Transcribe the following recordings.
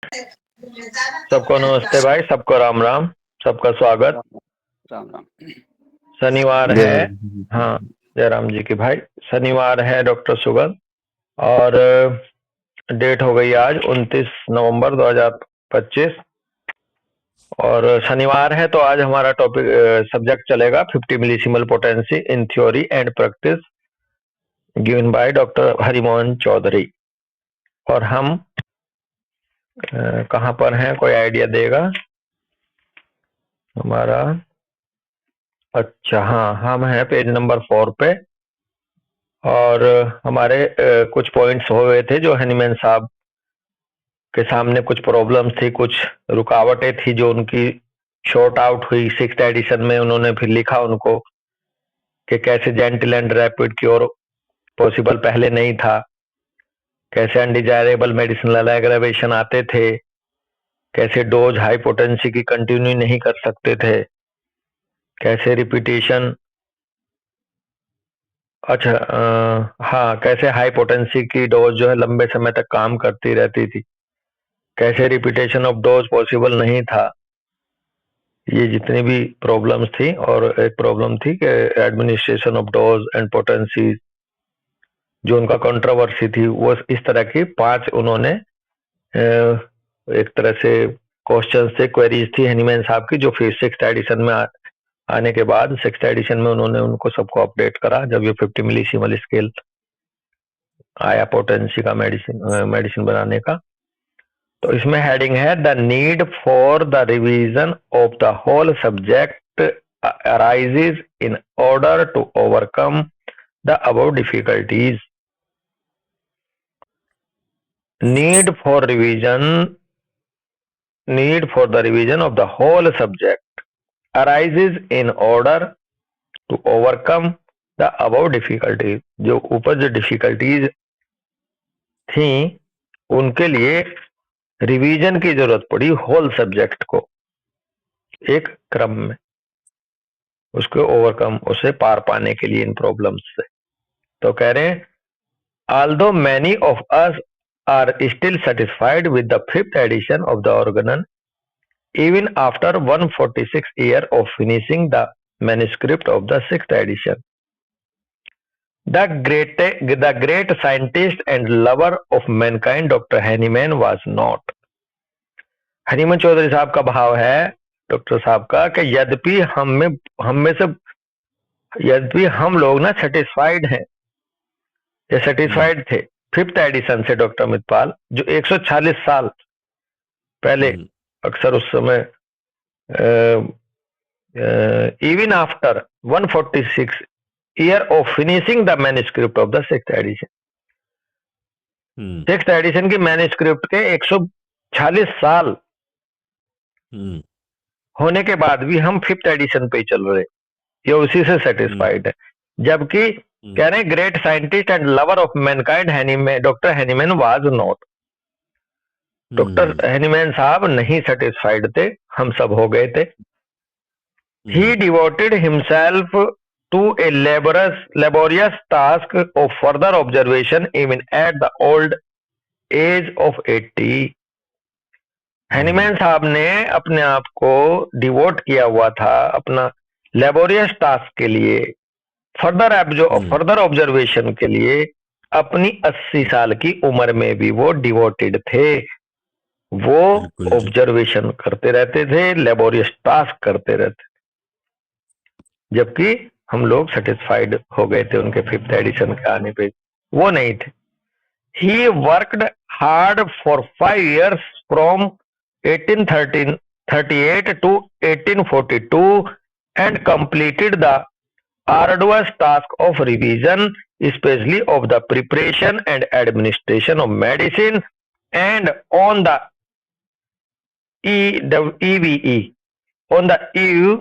सबको नमस्ते भाई, सबको राम राम, सबका स्वागत। राम राम। शनिवार है, हाँ जय राम जी की भाई। शनिवार है डॉक्टर सुगत, और डेट हो गई आज 29 नवंबर 2025, और शनिवार है तो आज हमारा टॉपिक सब्जेक्ट चलेगा 50 millesimal potency in theory and practice, given by doctor Harimohan Chaudhary. और हम कहाँ पर हैं, कोई आइडिया देगा हमारा? अच्छा हाँ, हम हैं पेज नंबर 4 पे, और हमारे कुछ पॉइंट्स हो गए थे जो हनीमैन साहब के सामने कुछ प्रॉब्लम्स थी, कुछ रुकावटें थी जो उनकी शॉर्ट आउट हुई 6th एडिशन में। उन्होंने फिर लिखा उनको कि कैसे gentle and rapid cure possible पहले नहीं था, कैसे अनडिजायरेबल मेडिसिनल एग्रावेशन आते थे, कैसे डोज हाई पोटेंसी की कंटिन्यू नहीं कर सकते थे, कैसे रिपीटेशन, अच्छा हाँ, कैसे हाई पोटेंसी की डोज जो है लंबे समय तक काम करती रहती थी, कैसे रिपीटेशन ऑफ डोज पॉसिबल नहीं था। ये जितनी भी प्रॉब्लम्स थी, और एक प्रॉब्लम थी कि administration of dose and potency, जो उनका कंट्रोवर्सी थी, वो इस तरह की 5 उन्होंने एक तरह से क्वेश्चन से क्वेरीज थी हनीमैन साहब की, जो फिर 6th एडिशन में आने के बाद 6th एडिशन में उन्होंने उनको सबको अपडेट करा जब ये 50 मिलीसिमल स्केल आया पोटेंसी का मेडिसिन बनाने का। तो इसमें हेडिंग है the need for the revision of the whole subject arises in order to overcome the above difficulties. Need for the revision of the whole subject arises in order to overcome the above difficulties. जो ऊपर जो difficulties थी उनके लिए revision की जरूरत पड़ी whole subject को एक क्रम में, उसको ओवरकम, उसे पार पाने के लिए इन प्रॉब्लम्स से। तो कह रहे हैं although many of us are still satisfied with the 5th edition of the organon even after 146 year of finishing the manuscript of the 6th edition, the great scientist and lover of mankind Dr. Hahnemann was not। Hahnemann Chaudhary साहब का भाव है, doctor साहब का, कि यद्यपि यद्यपि हम लोग ना सेटिस्फाइड हैं, ये सेटिस्फाइड थे 5th एडिशन से डॉक्टर अमितपाल, जो 146 साल पहले, अक्सर उस समय even after 146 year of finishing the manuscript of the 6th edition, 6th edition की मैन्युस्क्रिप्ट के 146 साल होने के बाद भी हम 5th एडिशन पे चल रहे, ये उसी से सेटिस्फाइड है। जबकि कह रहे हैं great scientist and lover of mankind doctor Hahnemann was not. Doctor Hahnemann साहब नहीं सेटिस्फाइड थे, हम सब हो गए थे। He devoted himself to a laborious task of further observation even at the old age of 80। Hahnemann साहब ने अपने आप को डिवोट किया हुआ था अपना लेबोरियस टास्क के लिए, फर्दर ऑब्जर्वेशन के लिए। अपनी 80 साल की उम्र में भी वो डिवोटेड थे, वो ऑब्जर्वेशन करते रहते थे, लेबोरियस टास्क करते रहते, जबकि हम लोग सेटिस्फाइड हो गए थे उनके 5th एडिशन के आने पे, वो नहीं थे। He worked hard for 5 years from 1838 to 1842 and completed the arduous task of revision, especially of the preparation and administration of medicine, and on the EVE, on the EU,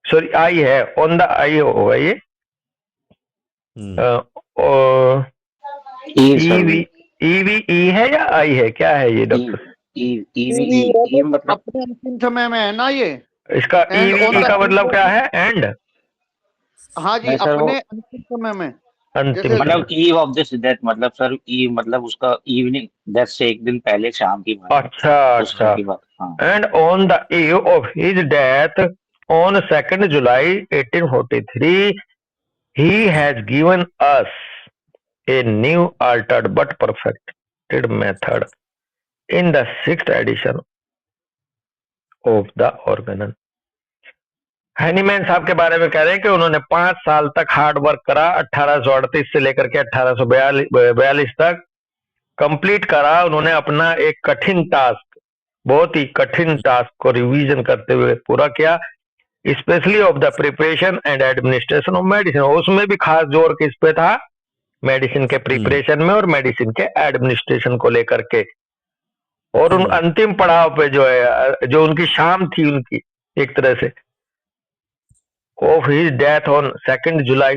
sorry I है, on the I होगा ये, EVE है या I है, क्या है ये doctor? मतलब अपने अंतिम समय में है ना ये, इसका EVE का मतलब क्या है? एंड? हाँ जी, अपने अंतिम समय में। अंतिम जैसे मतलब समय। ईव ऑफ दिस डेथ, मतलब सर ईव मतलब उसका इवनिंग डेथ से एक दिन पहले शाम की बात, अच्छा उस समय अच्छा। की बात। हाँ। And on the eve of his death on 2nd July 1843 he has given us a new altered but perfected method in the 6th edition of the organon। Hahnemann साहब के बारे में कह रहे हैं कि उन्होंने 5 साल तक हार्ड वर्क करा, 1838 से लेकर के 1842 तक कंप्लीट करा उन्होंने अपना एक कठिन टास्क, बहुत ही कठिन टास्क को रिवीजन करते हुए पूरा किया, specially of the preparation and administration of medicine. उसमें भी खास जोर किस पे था, मेडिसिन के प्रिपरेशन में और मेडिसिन के एडमिनिस्ट्रेशन को लेकर के। और उन अंतिम पड़ाव पे जो है, जो उनकी शाम थी उनकी एक तरह से, of his death on 2 July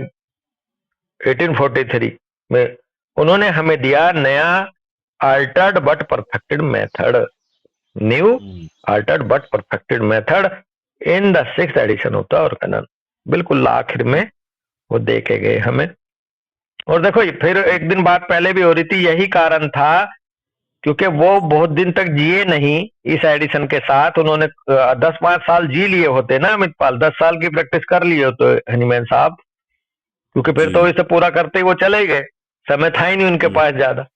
1843 में उन्होंने हमें दिया नया altered but perfected method, new altered but perfected method in the 6th edition of the Organon. बिल्कुल आखिर में वो देखे गए हमें। और देखो फिर एक दिन बात पहले भी हो रही थी, यही कारण था क्योंकि वो बहुत दिन तक जिए नहीं इस एडिशन के साथ। उन्होंने 10-5 साल जी लिए होते ना अमितपाल, 10 साल की प्रैक्टिस कर लिए होते हनीमैन साहब, क्योंकि फिर तो इसे पूरा करते ही वो चले गए, समय था ही नहीं उनके पास ज्यादा,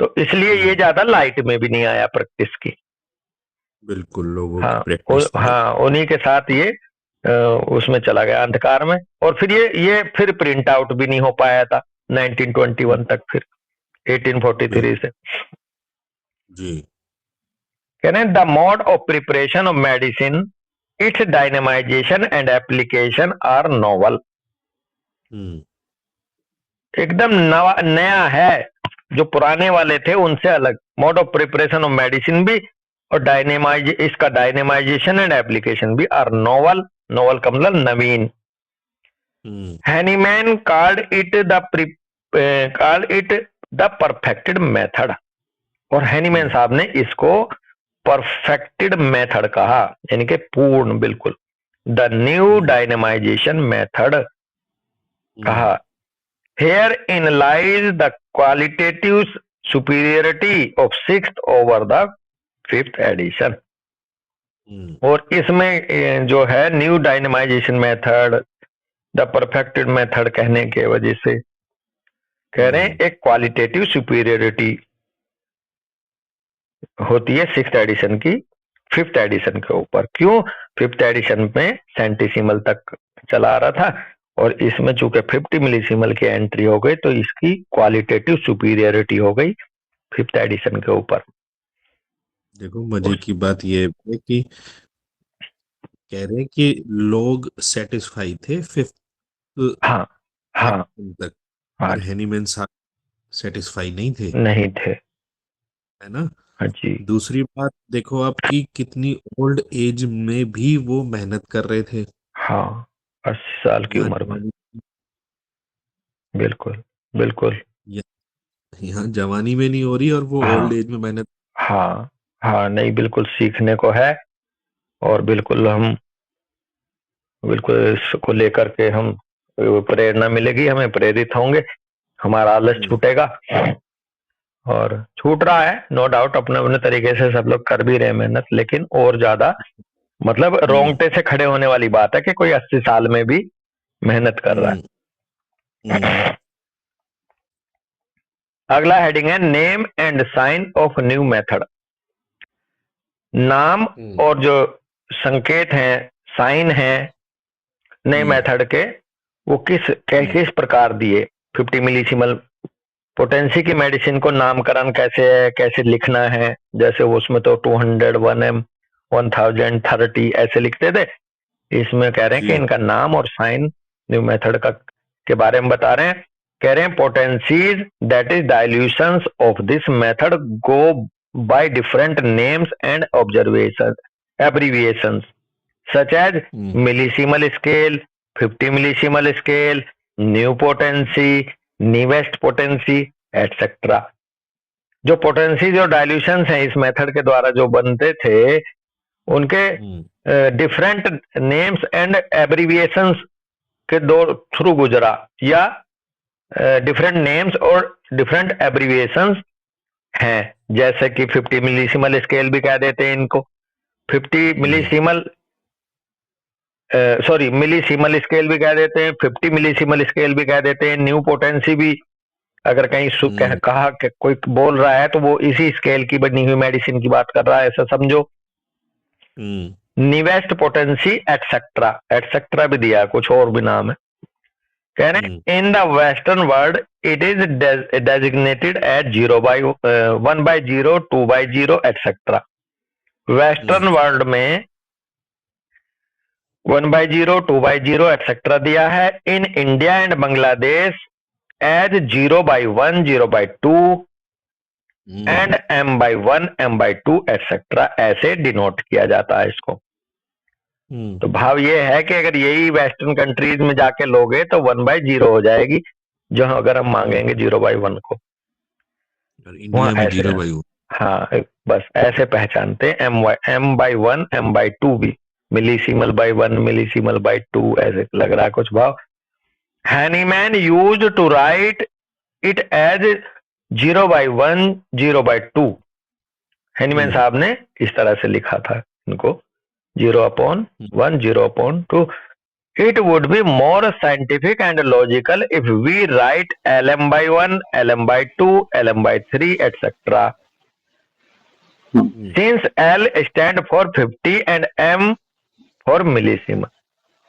तो इसलिए ये ज्यादा लाइट में भी नहीं आया प्रैक्टिस की। बिल्कुल लोगों हाँ, की प्रैक्टिस थी। हाँ उन्हीं के साथ ये उसमें चला गया अंधकार में। और फिर ये फिर प्रिंट आउट भी नहीं हो पाया था 1921 तक, फिर 1843 से। जी। कह रहे हैं the mode of preparation of medicine, its dynamisation and application are novel. एकदम नया है, जो पुराने वाले थे उनसे अलग। Mode of preparation of medicine भी और इसका डायनेमाइजेशन एंड एप्लीकेशन भी आर नोवल। नोवल का मतलब नवीन। Hahnemann called it the perfected method, और हैनीमैन साहब ने इसको परफेक्टेड मेथड कहा, यानी कि पूर्ण, बिल्कुल। द न्यू डायनेमाइजेशन मेथड कहा। Here in lies the qualitative superiority of 6th over the 5th edition। और इसमें जो है new dynamisation method, the perfected method कहने के वजह से कह रहे हैं एक क्वालिटेटिव सुपीरियरिटी होती है 6th एडिशन की 5th एडिशन के ऊपर। क्यों? 5th एडिशन में सेंटिसिमल तक चला आ रहा था, और इसमें चूंकि 50 मिलीसिमल की एंट्री हो गई तो इसकी क्वालिटेटिव सुपीरियरिटी हो गई 5th एडिशन के ऊपर। देखो मजे की बात ये है कि कह रहे हैं कि लोग सेटिस्फाई थे 5th हाँ हाँ तक, हाँ पर हैनीमैन साहब सेटिस्फाई नहीं थे, नहीं थे, है ना। हाँ जी। दूसरी बात देखो आपकी कितनी ओल्ड एज में भी वो मेहनत कर रहे थे। हाँ, 80 साल की यहाँ उम्र में। जवानी बिल्कुल बिल्कुल। यहाँ जवानी में नहीं हो रही और वो हाँ ओल्ड एज में मेहनत। हाँ हाँ, नहीं बिल्कुल सीखने को है, और बिल्कुल हम बिल्कुल इसको लेकर के हम प्रेरणा मिलेगी, हमें प्रेरित होंगे, हमारा आलस छूटेगा। और छूट रहा है नो डाउट, अपने अपने तरीके से सब लोग कर भी रहे हैं मेहनत, लेकिन और ज्यादा मतलब रोंगटे से खड़े होने वाली बात है कि कोई 80 साल में भी मेहनत कर रहा है। अगला हेडिंग है name and sign of new method. नाम और जो संकेत हैं, साइन हैं नए मेथड के, वो किस प्रकार दिए। 50 मिलीसिमल पोटेंसी की मेडिसिन को नामकरण कैसे है, कैसे लिखना है, जैसे उसमें तो 200, 1M, 1030 ऐसे लिखते थे। इसमें कह रहे हैं कि इनका नाम और साइन न्यू मेथड का के बारे में बता रहे हैं। कह रहे हैं potencies that is dilutions of this method go by different names and observation abbreviations such as millesimal scale, 50 millesimal scale, new potency, newest potency etcetera. जो पोटेंसीज और डाइल्यूशंस हैं इस मेथड के द्वारा जो बनते थे, उनके डिफरेंट नेम्स एंड एब्रीविएशंस के दो थ्रू गुजरा, या डिफरेंट नेम्स और डिफरेंट एब्रीविएशंस हैं, जैसे कि 50 मिलीसिमल स्केल भी कह देते हैं इनको, 50 मिलीसिमल सॉरी मिलीसिमल स्केल भी कह देते हैं, 50 मिलीसिमल स्केल भी कह देते हैं, न्यू पोटेंसी भी अगर कहीं कहा कि कोई बोल रहा है तो वो इसी स्केल की बनी हुई मेडिसिन की बात कर रहा है, ऐसा समझो। नीवेस्ट पोटेंसी एटसेट्रा, एटसेट्रा भी दिया, कुछ और भी नाम है। कह रहे हैं in the western world it is designated at 1/0, 2/0 etcetera. Western world में 1/0, 2/0 एटसेट्रा दिया है। In India and Bangladesh as 0/1, 0/2 and M/1, M/2 etcetera, ऐसे डिनोट किया जाता है इसको। तो भाव ये है कि अगर यही वेस्टर्न कंट्रीज में जाके लोगे तो 1/0 हो जाएगी, जो अगर हम मांगेंगे 0/1 को, इंडिया में 0/1। हाँ, बस ऐसे पहचानते हैं। M/1, M/2 भी, मिलीसिमल बाई 1, मिलीसिमल बाई 2 ऐसे लग रहा है कुछ भाव। Hahnemann used to write it as 0/1, 0/2। Hahnemann साहब ने इस तरह से लिखा था इनको 0/1, 0/2। It would be more scientific and logical if we write LM/1, LM/2, LM/3, etc. Since L stand for 50 and M for millisiemens.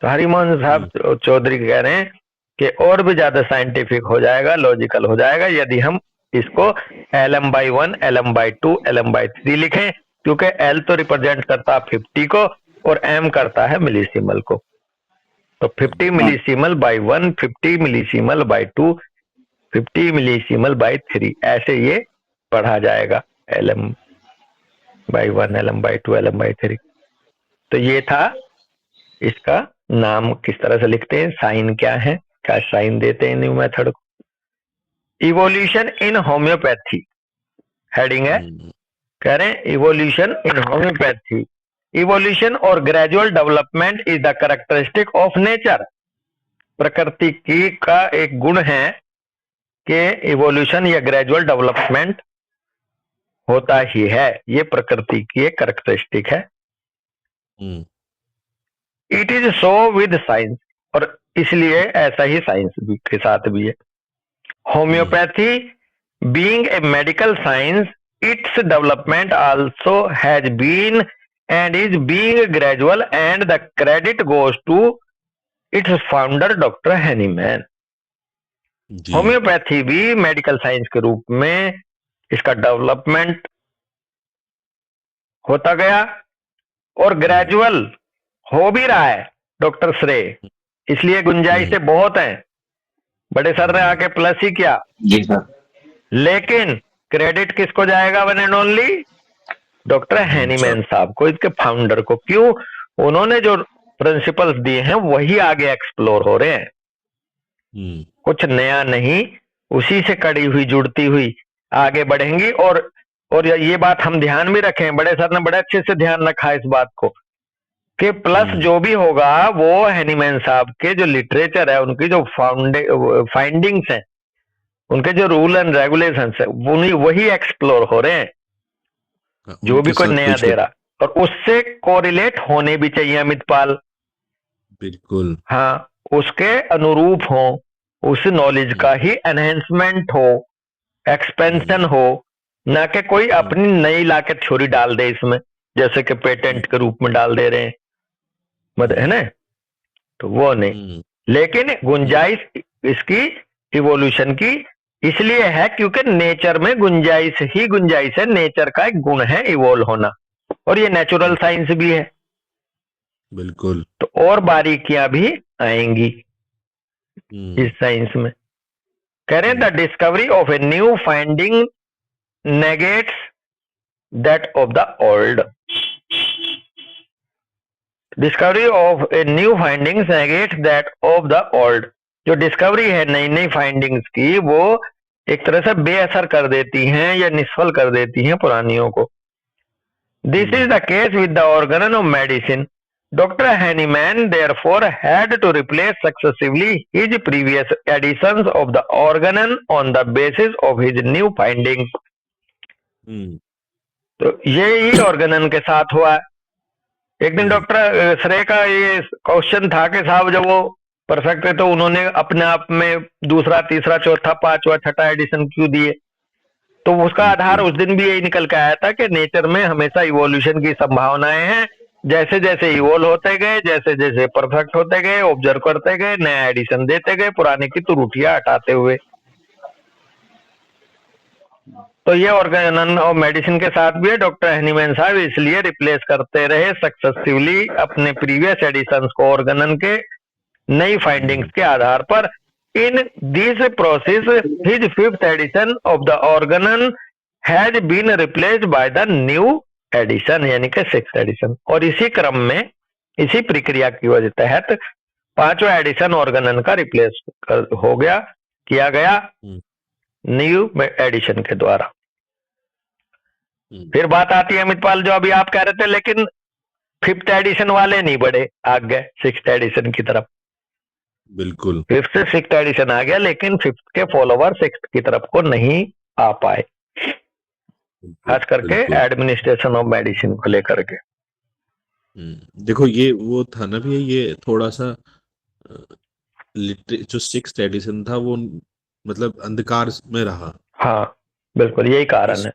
तो हरिमोहन साहब चौधरी कह रहे हैं कि और भी ज्यादा साइंटिफिक हो जाएगा, लॉजिकल हो जाएगा यदि हम इसको LM/1, LM/2, LM/3 लिखें, क्योंकि L तो रिप्रेजेंट करता है 50 को और M करता है मिलीसिमल को। तो 50 मिलीसिमल बाई 1, 50 मिलीसिमल बाई 2, 50 मिलीसिमल बाई 3, ऐसे ये पढ़ा जाएगा LM/1, LM/2, LM/3। तो ये था इसका नाम, किस तरह से लिखते हैं, साइन क्या है, क्या साइन देते हैं न्यू मेथड को। इवोल्यूशन इन होम्योपैथी हेडिंग है, कह रहे हैं इवोल्यूशन इन होम्योपैथी। इवोल्यूशन और gradual development is the characteristic of nature. प्रकृति की का एक गुण है कि इवोल्यूशन या ग्रेजुअल डेवलपमेंट होता ही है, ये प्रकृति की एक कैरेक्टरिस्टिक है। It is so with science, और इसलिए ऐसा ही साइंस के साथ भी है। Homeopathy being a medical science, its development also has been and is being gradual, and the credit goes to its founder Dr. Hahnemann. Homeopathy भी medical science के रूप में इसका डेवलपमेंट होता गया और ग्रेजुअल हो भी रहा है, डॉक्टर श्रेय, इसलिए गुंजाइशें बहुत हैं। बड़े सर ने आके प्लस ही किया जी सर, लेकिन क्रेडिट किसको जाएगा? One and only doctor Hahnemann साहब को, इसके फाउंडर को। क्यों? उन्होंने जो प्रिंसिपल्स दिए हैं वही आगे एक्सप्लोर हो रहे हैं, कुछ नया नहीं, उसी से कड़ी हुई जुड़ती हुई आगे बढ़ेंगी। और ये बात हम ध्यान में रखें, बड़े सर ने बड़े अच्छे से ध्यान रखा इस बात को कि प्लस जो भी होगा वो हैनीमैन साहब के जो लिटरेचर है, उनकी जो फाइंडिंग्स हैं, उनके जो रूल एंड रेगुलेशंस है, वही एक्सप्लोर हो रहे हैं, जो भी कोई नया दे रहा, और उससे कोरिलेट होने भी चाहिए अमितपाल। बिल्कुल, हाँ, उसके अनुरूप हो, उस नॉलेज का ही एनहेंसमेंट हो, एक्सपेंशन हो, ना कि कोई अपनी नई लाके थ्योरी डाल दे इसमें, जैसे कि पेटेंट के रूप में डाल दे रहे हैं, है ना, तो वो नहीं। लेकिन गुंजाइश इसकी इवोल्यूशन की इसलिए है क्योंकि नेचर में गुंजाइश ही गुंजाइश है, नेचर का एक गुण है इवोल्व होना, और ये नेचुरल साइंस भी है। बिल्कुल, तो और बारीकियां भी आएंगी इस साइंस में। कह रहे हैं the discovery of a new finding negates that of the old. Discovery of a new findings negates that of the old. जो डिस्कवरी है नई नई फाइंडिंग्स की, वो एक तरह से बेअसर कर देती हैं या निष्फल कर देती हैं पुरानियों को। This is the case with the organ of medicine. Dr. Hahnemann therefore had to replace successively his previous editions of the organon on the basis of his new findings. तो यही ऑर्गेनन के साथ हुआ है। एक दिन डॉक्टर श्रेय का ये क्वेश्चन था कि साहब जब वो परफेक्ट है तो उन्होंने अपने आप में दूसरा, तीसरा, चौथा, पांचवा, छठा एडिशन क्यों दिए? तो उसका आधार उस दिन भी यही निकल के आया था कि नेचर में हमेशा इवोल्यूशन की संभावनाएं हैं। जैसे जैसे इवोल्व होते गए, जैसे जैसे परफेक्ट होते गए, ऑब्जर्व करते गए, नया एडिशन देते गए, पुराने की त्रुटियां हटाते हुए। तो ये ऑर्गेनन और मेडिसिन के साथ भी है। डॉक्टर हैनीमैन साहब इसलिए रिप्लेस करते रहे सक्सेसिवली अपने प्रीवियस एडिशंस को ऑर्गेनन के नई फाइंडिंग्स के आधार पर। In this process his fifth edition of the Organon has been replaced by the new edition, यानी कि सिक्स्थ एडिशन। और इसी क्रम में, इसी प्रक्रिया की वजह तहत पांचवा एडिशन ऑर्गेनन का रिप्लेस हो गया, किया गया न्यू एडिशन के द्वारा। फिर बात आती है अमितपाल, जो अभी आप कह रहे थे, लेकिन फिफ्थ एडिशन वाले नहीं बढ़े, आ गए सिक्स्थ एडिशन की तरफ। बिल्कुल, फिफ्थ से सिक्स्थ एडिशन आ गया, लेकिन फिफ्थ के फॉलोवर सिक्स्थ की तरफ को नहीं आ पाए, खास करके एडमिनिस्ट्रेशन ऑफ मेडिसिन को लेकर के। देखो ये वो था ना भी, ये थोड़ा सा जो सिक्स्थ एडिशन था वो मतलब अंधकार में रहा। हाँ बिल्कुल, यही कारण है।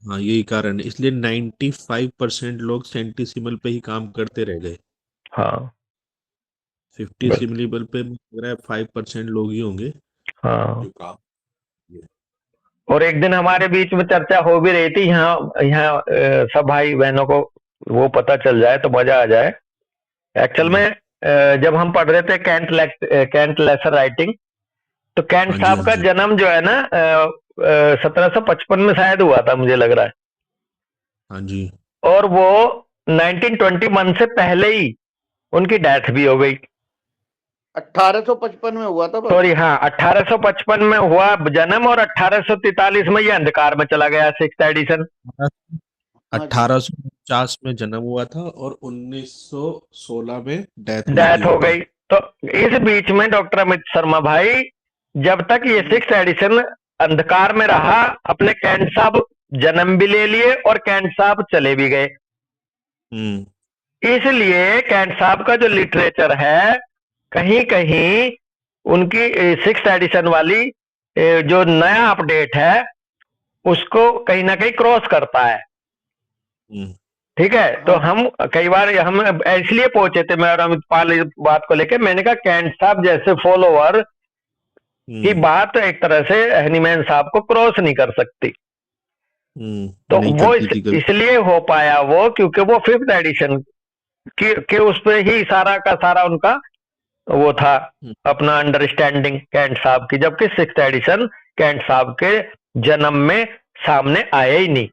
हाँ यही कारण है, इसलिए 95% लोग सेंटिसिमल पे ही काम करते रह गए। हाँ 50 सिमिलिबल पे लग रहा है 5% लोग ही होंगे हाँ। जो काम। और एक दिन हमारे बीच में चर्चा हो भी रही थी, यहाँ सब भाई बहनों को वो पता चल जाए तो मजा आ जाए। एक्चुअल में जब हम पढ़ रहे थे कैंट लेसर राइटिंग, तो कैंट साहब का जन्म जो है ना 1755 में शायद हुआ था, मुझे लग रहा है। हाँ जी। और वो 1921 से पहले ही उनकी डेथ भी हो गई। 1855 में हुआ था। सॉरी, हाँ 1855 में हुआ जन्म, और 1843 में ये अंधकार में चला गया सिक्स्थ एडिशन। 1849 में जन्म हुआ था और 1916 में डेथ हो गई। तो इस बीच में डॉक्टर अमित शर्मा भाई, जब तक ये सिक्स्थ एडिशन अंधकार में रहा, अपने कैंट साहब जन्म भी ले लिए और कैंट साहब चले भी गए। इसलिए कैंट साहब का जो लिटरेचर है, कहीं कहीं उनकी सिक्स्थ एडिशन वाली जो नया अपडेट है उसको कहीं ना कहीं क्रॉस करता है। ठीक है, तो हम कई बार हम इसलिए पहुंचे थे, मैं और अमितपाल इस बात को लेकर, मैंने कहा कैंट साहब जैसे फॉलोवर की बात एक तरह से हैनीमैन साहब को क्रॉस नहीं कर सकती। तो वो इसलिए हो पाया वो, क्योंकि वो फिफ्थ एडिशन के उस पे ही सारा का सारा उनका वो था, अपना अंडरस्टैंडिंग कैंट साहब की। जबकि सिक्स्थ एडिशन कैंट साहब के जन्म में सामने आया ही नहीं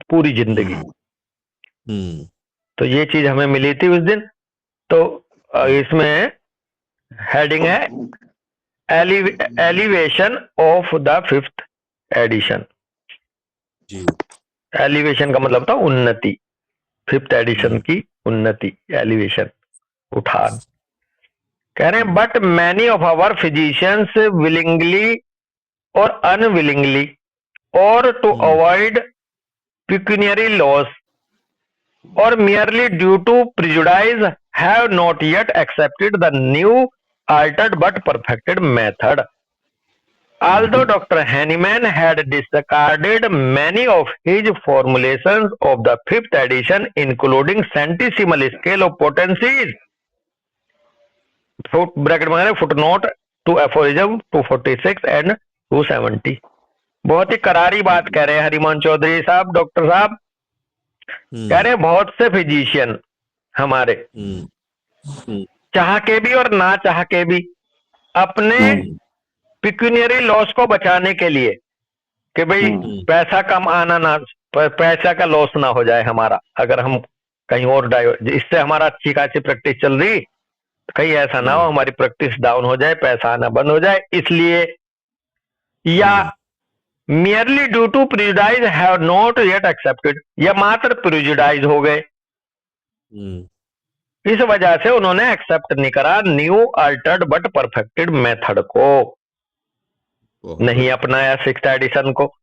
पूरी जिंदगी। तो ये चीज हमें मिली थी उस दिन। तो इसमें हेडिंग है elevation of the fifth addition. Elevation का मतलब था उन्नति, फिफ्थ एडिशन की उन्नति, एलिवेशन, उठान। कह रहे हैं but many of our physicians willingly और अनविलिंगली और to avoid pecuniary loss or merely due to prejudice have not yet accepted the new, altered but perfected method. Although Dr. Hahnemann had discarded many of his formulations of the fifth edition, including centesimal scale of potencies, bracket में footnote to aphorism 246 and 270, बहुत ही करारी बात कह रहे हैं हरिमोहन चौधरी साहब, doctor साहब। कह रहे बहुत से फिजिशियन हमारे चाह के भी और ना चाह के भी अपने पिक्यूनियरी लॉस को बचाने के लिए, कि भाई पैसा कम आना ना, पैसा का लॉस ना हो जाए हमारा, अगर हम कहीं और इससे हमारा अच्छी खासी प्रैक्टिस चल रही, कहीं ऐसा ना हो हमारी प्रैक्टिस डाउन हो जाए, पैसा आना बंद हो जाए, इसलिए, या merely due to prejudice have not yet accepted, या मात्र प्रिजुडाइज हो गए। इस वजह से उन्होंने एक्सेप्ट नहीं करा new altered but perfected method को, बहुत नहीं बढ़िया। अपनाया सिक्स्थ एडिशन को,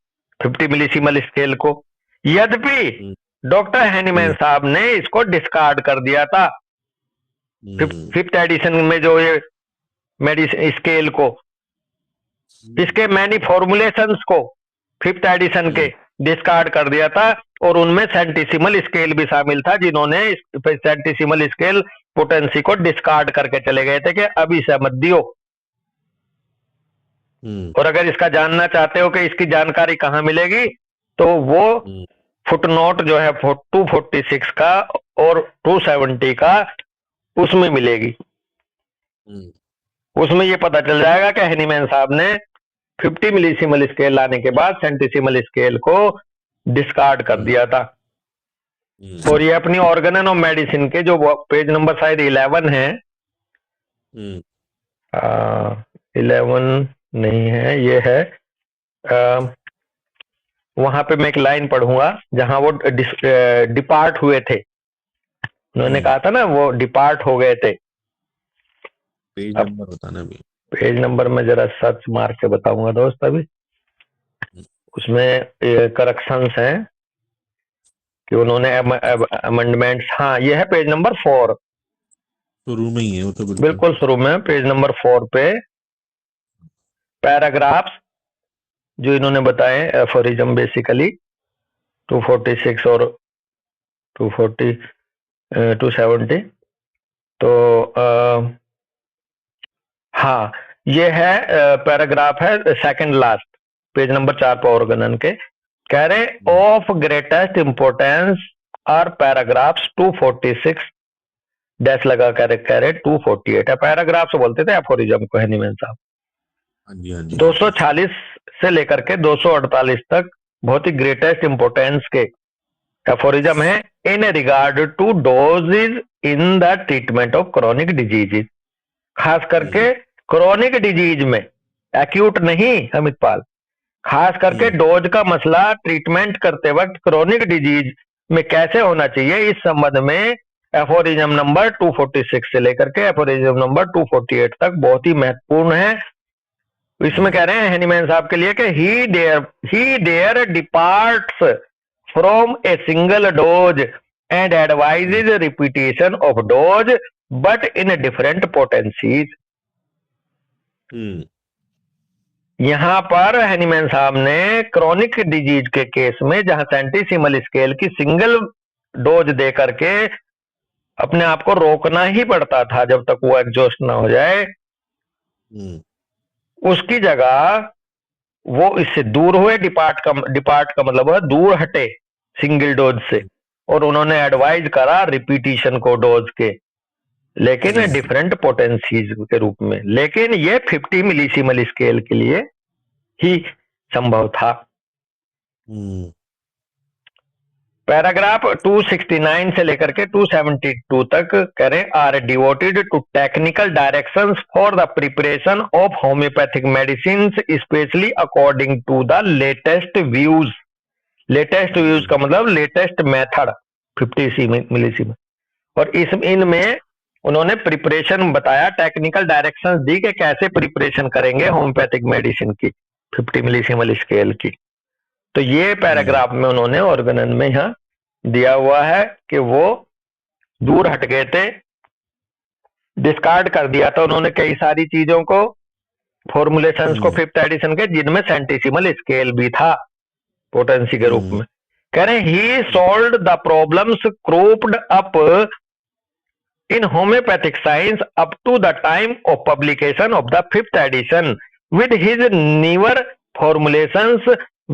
50 मिलीसिमल स्केल को। यद्यपि डॉक्टर हैनीमैन साहब ने इसको डिस्कार्ड कर दिया था फिफ्थ एडिशन में, जो ये मेडिसिन स्केल को, इसके मैनी फॉर्मुलेशंस को फिफ्थ एडिशन के डिस्कार्ड कर दिया था, और उनमें सेंटिसिमल स्केल भी शामिल था, जिन्होंने सेंटिसिमल स्केल पोटेंसी को डिस्कार्ड करके चले गए थे कि अब इसे मत दियो। और अगर इसका जानना चाहते हो कि इसकी जानकारी कहाँ मिलेगी, तो वो फुटनोट जो है 246 का और 270 का, उसमें मिलेगी। उसमें ये पता चल जाएगा कि हैनीमैन साहब ने 50 मिलीसिमल स्केल लाने के बाद सेंटिसिमल स्केल को डिस्कार्ड कर दिया था। और ये अपनी ऑर्गेनन ऑफ मेडिसिन के जो पेज नंबर शायद 11 है, 11 नहीं है, ये है वहां पे मैं एक लाइन पढ़ूंगा जहां वो डिपार्ट हुए थे। उन्होंने कहा था ना वो डिपार्ट हो गए थे। पेज नंबर बताना अभी। पेज नंबर में जरा सर्च मार के बताऊंगा दोस्त अभी। उसमें करेक्शंस हैं कि उन्होंने अमेंडमेंट्स, हाँ ये है पेज नंबर 4, शुरू में ही है वो तो बिल्कुल शुरू में पेज नंबर 4 पे पैराग्राफ्स जो इन्होंने बताए एफोरिज्म बेसिकली 246 और 270। तो हाँ ये है पैराग्राफ है सेकंड लास्ट पेज नंबर 4 पर ऑर्गेनन के, कह रहे of greatest importance are paragraphs 246 dash लगा कर कह रहे 248 है। पैराग्राफ्स बोलते थे एफोरिज्म को हैनीमैन साहब। 246 से लेकर के 248 तक बहुत ही ग्रेटेस्ट इंपोर्टेंस के एफोरिज्म है in regard to doses in the treatment of chronic diseases. खास करके क्रोनिक डिजीज में, एक्यूट नहीं अमित पाल, खास करके डोज का मसला ट्रीटमेंट करते वक्त क्रोनिक डिजीज में कैसे होना चाहिए, इस संबंध में एफोरिज्म नंबर 246 से लेकर के एफोरिज्म नंबर 248 तक बहुत ही महत्वपूर्ण है। इसमें कह रहे हैं हैनीमैन साहब के लिए कि he there departs from a single dose and advises repetition of dose but in different potencies. यहां पर हैनीमैन साहब ने क्रोनिक डिजीज के केस में जहां सेंटिसिमल स्केल की सिंगल डोज दे करके अपने आप को रोकना ही पड़ता था जब तक वो एग्जॉस्ट ना हो जाए, उसकी जगह वो इससे दूर हुए, डिपार्ट का मतलब है दूर हटे सिंगल डोज से, और उन्होंने एडवाइज करा रिपीटिशन को डोज के, लेकिन डिफरेंट पोटेंसीज के रूप में। लेकिन ये 50 मिलीसिमल स्केल के लिए ही संभव था। पैराग्राफ 269 से लेकर के 272 तक करें are devoted to technical directions for the preparation of homeopathic medicine specially according to the latest views. Latest views का मतलब लेटेस्ट मेथड 50 मिलीसिमल, और इनमें उन्होंने प्रिपरेशन बताया, टेक्निकल डायरेक्शंस दी कि कैसे प्रिपरेशन करेंगे होम्योपैथिक मेडिसिन की 50 मिलीसिमल स्केल की। तो ये पैराग्राफ में उन्होंने ऑर्गेनन में यहां दिया हुआ है कि वो दूर हट गए थे, डिस्कार्ड कर दिया था उन्होंने कई सारी चीजों को, फॉर्मुलेशंस को फिफ्थ एडिशन के, जिनमें सेंटिसिमल स्केल भी था पोटेंसी के रूप में। कह रहे he solved the problems cropped up in homoeopathic science up to the time of publication of the fifth edition with his newer formulations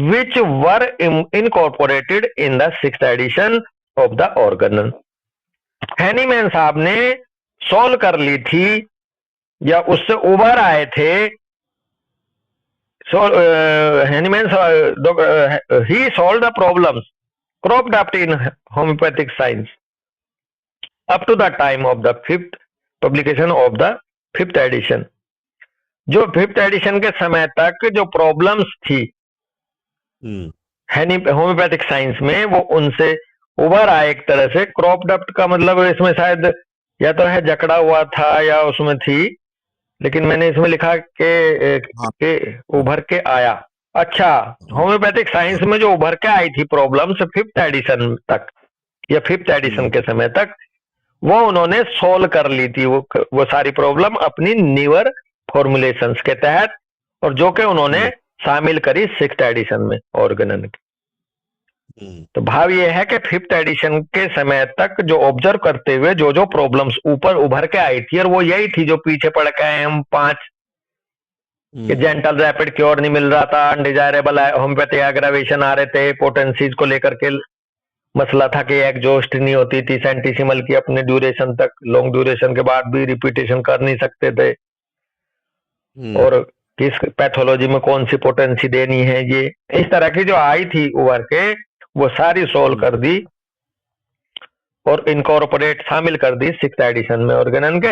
which were incorporated in the sixth edition of the organon। Hahnemann साहब ने solve कर ली थी या उससे उबर आए थे, Hahnemann he solved the problems cropped up in homeopathic science up to the time of the fifth publication of the fifth edition। जो fifth edition के समय तक जो प्रॉब्लम्स थी होम्योपैथिक साइंस में, वो उनसे उभर आए एक तरह से। क्रॉप्ड अप का मतलब इसमें शायद या तो है जकड़ा हुआ था या उसमें थी, लेकिन मैंने इसमें लिखा हाँ के उभर के आया। अच्छा, होम्योपैथिक साइंस में जो उभर के आई थी प्रॉब्लम्स 5th एडिशन तक या 5th एडिशन के समय तक, वो उन्होंने सोल्व कर ली थी वो सारी प्रॉब्लम अपनी न्यूअर फॉर्मुलेशंस के तहत, और जो कि उन्होंने शामिल करी 6th एडिशन में ऑर्गेनन की। तो भाव ये है कि 5th एडिशन के समय तक जो ऑब्जर्व करते हुए जो जो प्रॉब्लम्स ऊपर उभर के आई थी, और वो यही थी जो पीछे पड़ के आए हम 5 कि जेंटल रैपिड क्योर नहीं मिल रहा था, अनडिजायरेबल होम्योपैथी एग्रावेशन आ रहे थे, पोटेंसीज को लेकर के मसला था कि एग्जॉस्ट नहीं होती थी सेंटीसिमल की अपने ड्यूरेशन तक, लॉन्ग ड्यूरेशन के बाद भी रिपीटेशन कर नहीं सकते थे, और किस पैथोलॉजी में कौन सी पोटेंसी देनी है, ये इस तरह की जो आई थी उभर के वो सारी सोल्व कर दी और इनकॉर्पोरेट शामिल कर दी 6th एडिशन में ऑर्गेनन के।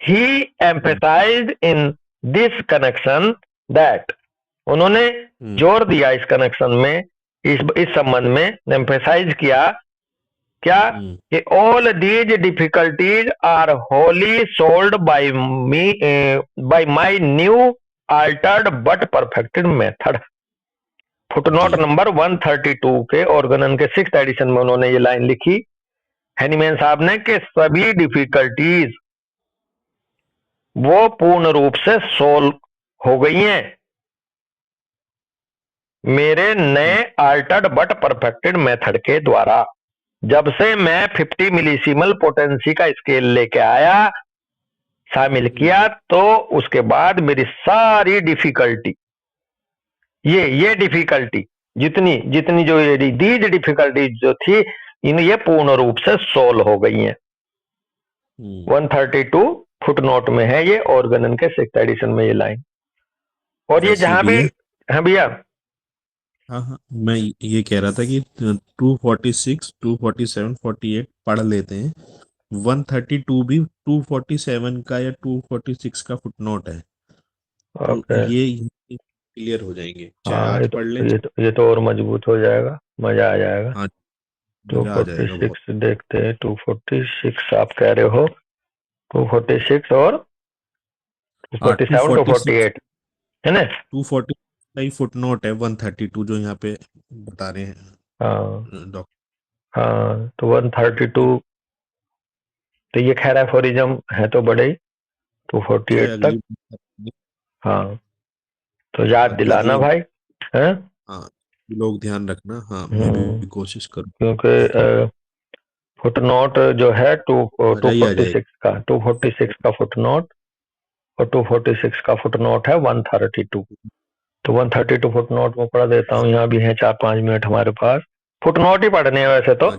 He emphasised in this connection that, उन्होंने जोर दिया इस कनेक्शन में, इस संबंध में एम्फेसाइज किया क्या कि all these difficulties are wholly solved by me by my new altered but perfected method. Footnote number 132 के ऑर्गेनन के 6th एडिशन में उन्होंने ये लाइन लिखी हैनीमैन साहब ने कि सभी डिफिकल्टीज वो पूर्ण रूप से सोल्व हो गई हैं मेरे नए अल्टर्ड बट परफेक्टेड मेथड के द्वारा। जब से मैं 50 मिलीसीमल पोटेंसी का स्केल लेके आया, शामिल किया, तो उसके बाद मेरी सारी डिफिकल्टी, ये डिफिकल्टी जितनी जितनी जो दीज डिफिकल्टी जो थी, ये पूर्ण रूप से सोल्व हो गई हैं। 132 फुटनोट में है ये ऑर्गेनन के 6th एडिशन में ये लाइन। और ये जहां भी, हाँ भैया, हाँ मैं ये कह रहा था कि 246, 247, 48 पढ़ लेते हैं। 132 भी 247 का या 246 का फुटनोट है, तो ये क्लियर हो जाएंगे। चाहे आज पढ़ ले, ये तो और मजबूत हो जाएगा, मजा आ जाएगा। हाँ, मजा आ जाएगा बहुत। 246 देखते हैं। 246 आप कह रहे हो, 246 और 247, 248 है ना? 240 का ही फुटनोट है 132 जो यहाँ पे बता रहे हैं डॉक्टर। हाँ, तो 132 तो ये खैर एफोरिज्म है तो बड़े ही 248 तक। हाँ, तो याद दिलाना भाई, हैं? हाँ, लोग ध्यान रखना। हाँ, मैं भी कोशिश करूँ, क्योंकि फुटनोट जो है 246 का फुटनोट, और 246 का फुटनोट है 132। तो 132 फुटनोट में पढ़ देता हूँ, यहाँ भी है 4-5 मिनट हमारे पास। फुटनोट ही पढ़ने हैं वैसे तो,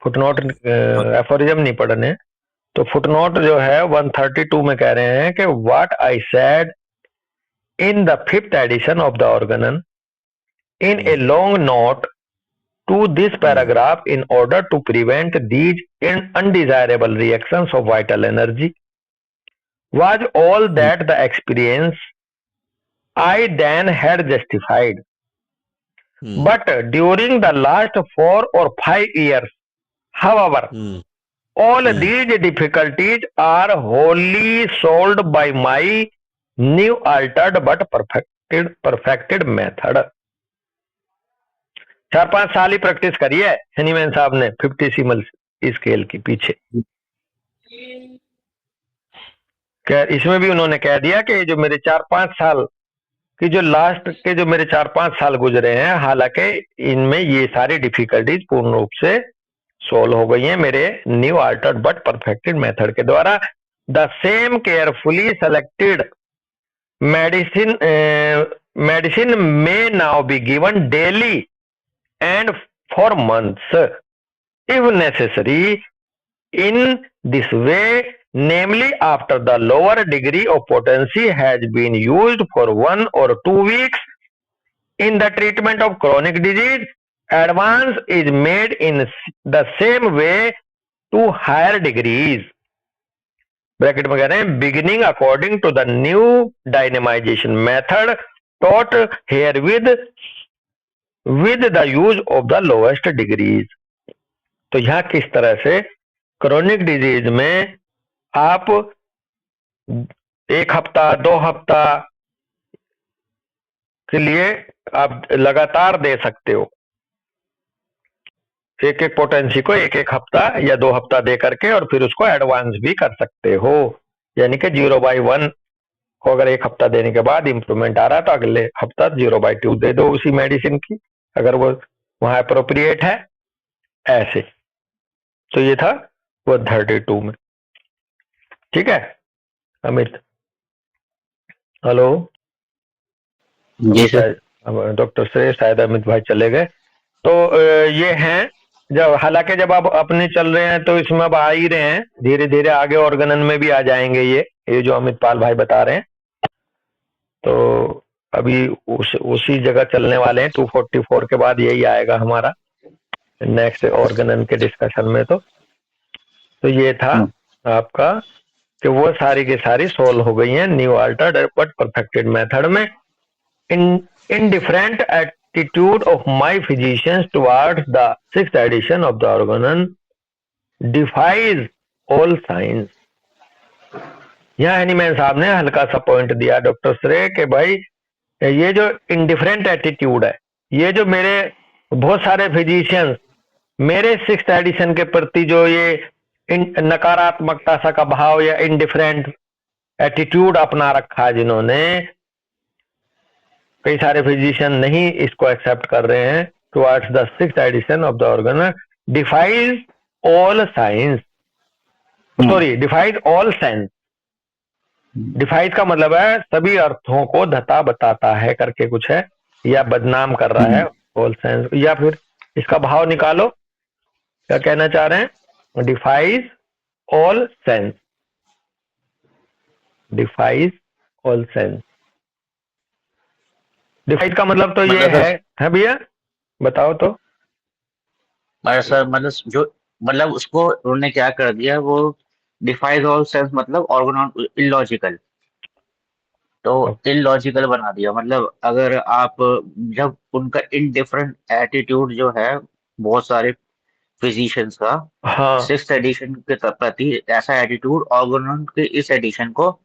फुटनोट एफोरिज्म नहीं पढ़ने। तो फुटनोट जो है 132 में कह रहे हैं कि what I said in the 5th edition of the Organon in a long note to this paragraph in order to prevent these undesirable reactions of vital energy was all that the experience I then had justified. But during the last 4 or 5 years, however, all these difficulties are wholly solved by my new altered but perfected method. 4-5 साल ही practice करी है Hahnemann साहब ने 50 सीमल scale के पीछे। क्या इसमें भी उन्होंने कह दिया कि जो मेरे 4-5 साल की जो लास्ट के जो मेरे 4-5 साल गुजरे हैं, हालांकि इनमें ये सारी डिफिकल्टीज पूर्ण रूप से सोल्व हो गई हैं मेरे new altered but perfected method के द्वारा। The same carefully selected medicine may now be given daily and for months if necessary in this way, namely after the lower degree of potency has been used for 1 or 2 weeks in the treatment of chronic disease, advance is made in the same way to higher degrees. Bracket में कह रहे हैं beginning according to the new dynamization method taught here with the use of the lowest degrees. तो यहाँ किस तरह से chronic disease में आप 1 हफ्ता 2 हफ्ता के लिए आप लगातार दे सकते हो, एक एक पोटेंसी को 1 हफ्ता या 2 हफ्ता दे करके, और फिर उसको एडवांस भी कर सकते हो। यानी कि 0/1 को अगर 1 हफ्ता देने के बाद इंप्रूवमेंट आ रहा है तो अगले हफ्ता 0/2 दे दो उसी मेडिसिन की, अगर वो वहां अप्रोप्रिएट है। ऐसे तो ये था 132 में। ठीक है अमित? हेलो जी सर। डॉक्टर से शायद अमित भाई चले गए। तो ये हैं, जब हालांकि जब आप अपने चल रहे हैं तो इसमें अब आ ही रहे हैं, धीरे धीरे आगे ऑर्गेनन में भी आ जाएंगे ये जो अमित पाल भाई बता रहे हैं। तो अभी उसी जगह चलने वाले हैं। 244 के बाद यही आएगा हमारा नेक्स्ट ऑर्गेनन के डिस्कशन में। तो ये था आपका कि वो सारी की सारी सोल्व हो गई हैं new altered but perfected method में। in different attitude of my physicians towards the 6th edition of the organon defies all science। यहाँ एनीमैन साहब ने हल्का सा पॉइंट दिया डॉक्टर श्रेय के भाई ये जो इंडिफरेंट एटीट्यूड है, ये जो मेरे बहुत सारे फिजिशियंस मेरे 6th एडिशन के प्रति जो ये नकारात्मकता सा का भाव या इंडिफरेंट एटीट्यूड अपना रखा है जिन्होंने, कई सारे फिजिशियन नहीं इसको एक्सेप्ट कर रहे हैं। Towards the 6th edition of the organ defies all science, sorry defies all sense. Defies का मतलब है सभी अर्थों को धता बताता है करके कुछ है, या बदनाम कर रहा है ऑल सेंस, या फिर इसका भाव निकालो क्या कहना चाह रहे हैं। Defies all sense, defies all sense. Defies का मतलब तो ये है भैया, बताओ तो। सर मतलब जो मतलब उसको उन्होंने क्या कर दिया, वो डिफाइज ऑल सेंस मतलब ऑर्गन इलॉजिकल, तो इलॉजिकल बना दिया। मतलब अगर आप जब उनका इनडिफरेंट एटीट्यूड जो है बहुत सारे फिजिशियंस का, हाँ 6th एडिशन के प्रति ऐसा एटीट्यूड ऑर्गन के इस एडिशन को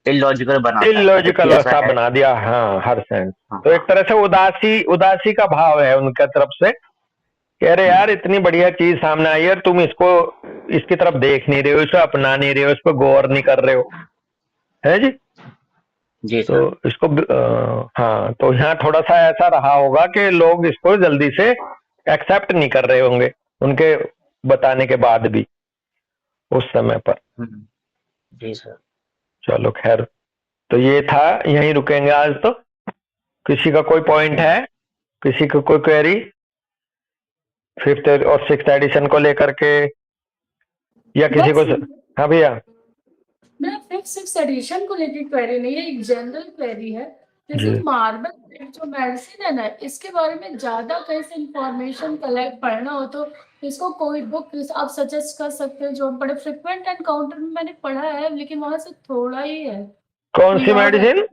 इलॉजिकल बनाता है, इलॉजिकल जबकि ऐसा सा है। बना दिया, हाँ हर सेंस। हाँ, तो एक तरह से उदासी का भाव है उनके तरफ से, कह रहे यार इतनी बढ़िया चीज सामने आई है, तुम इसको इसकी तरफ देख नहीं रहे हो, इसे अपना नहीं रहे हो, इस पर गौर नहीं कर रहे हो, है जी। जी तो सर। इसको हाँ, तो यहाँ थोड़ा सा ऐसा रहा होगा कि लोग इसको जल्दी से एक्सेप्ट नहीं कर रहे होंगे उनके बताने के बाद भी उस समय पर। जी सर। चलो खैर, तो ये था, यहीं रुकेंगे आज। तो किसी का कोई पॉइंट है, किसी को कोई क्वेरी 5th और 6th एडिशन को लेकर के, या किसी को? हाँ भैया। मेरा 5th-6th एडिशन को लेकर क्वेरी नहीं है, एक जनरल क्वेरी है। जैसे जी। मार्बल जो मेडिसिन है ना, इसके बारे में ज्यादा कहीं से इंफॉर्मेशन कलेक्ट पढ़ना हो तो इसको कोई बुक आप सजेस्ट कर सकते हो जो हम पढ़े। फ्रिक्वेंट एनकाउंटर में मैंने पढ़ा है लेकिन वहां से थोड़ा ही है। कौन सी मेडिसिन?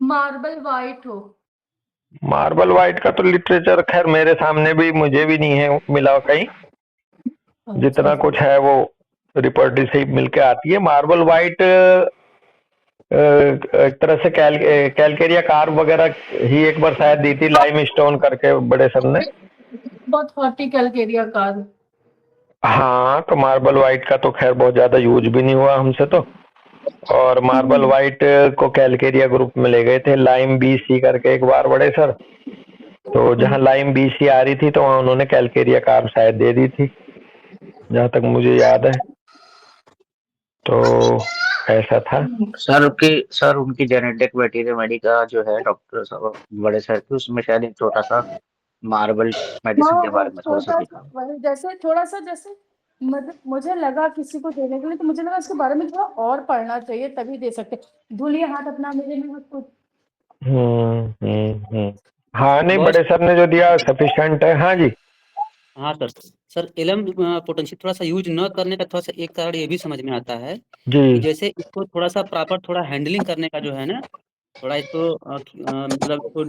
मार्बल वाइट हो। मार्बल वाइट का तो लिटरेचर खैर मेरे सामने भी, मुझे भी नहीं है मिला कहीं। जितना कुछ है वो रिपोर्ट से ही मिलके आती है। मार्बल वाइट एक तरह से कैलकेरिया कार्ब वगैरह ही एक बार शायद दी थी, लाइम स्टोन करके बड़े सर ने। बहुत हॉटी कैलकेरिया कार्ब। हाँ, तो मार्बल वाइट का तो खैर बहुत ज्यादा यूज भी नहीं हुआ हमसे तो। और मार्बल वाइट को कैलकेरिया ग्रुप में ले गए थे, लाइम BC करके एक बार बड़े सर। तो जहाँ लाइम BC आ रही थी तो वहां उन्होंने कैलकेरिया कार्ब शायद दे दी थी, जहां तक मुझे याद है। तो ऐसा था सर उनकी जेनेटिक वेटेरिनरी का जो है डॉक्टर साहब बड़े सर की, उसमें शायद एक छोटा सा मार्बल मेडिसिन के बारे में थोड़ा सा दिखा। जैसे थोड़ा सा, जैसे मतलब मुझे लगा किसी को देने के लिए, तो मुझे लगा इसके बारे में थोड़ा और पढ़ना चाहिए तभी दे सकते। धूलिया हाथ अपना मेरे में मत कुछ। हाँ नहीं, बड़े सर ने जो दिया सफिशिएंट है। हाँ जी। हाँ सर। सर एलम पोटेंशियल थोड़ा सा यूज न करने का थोड़ा सा एक कारण ये भी समझ में आता है कि जी जैसे इसको थोड़ा सा प्रॉपर थोड़ा हैंडलिंग करने का जो है ना, थोड़ा इसको मतलब इसको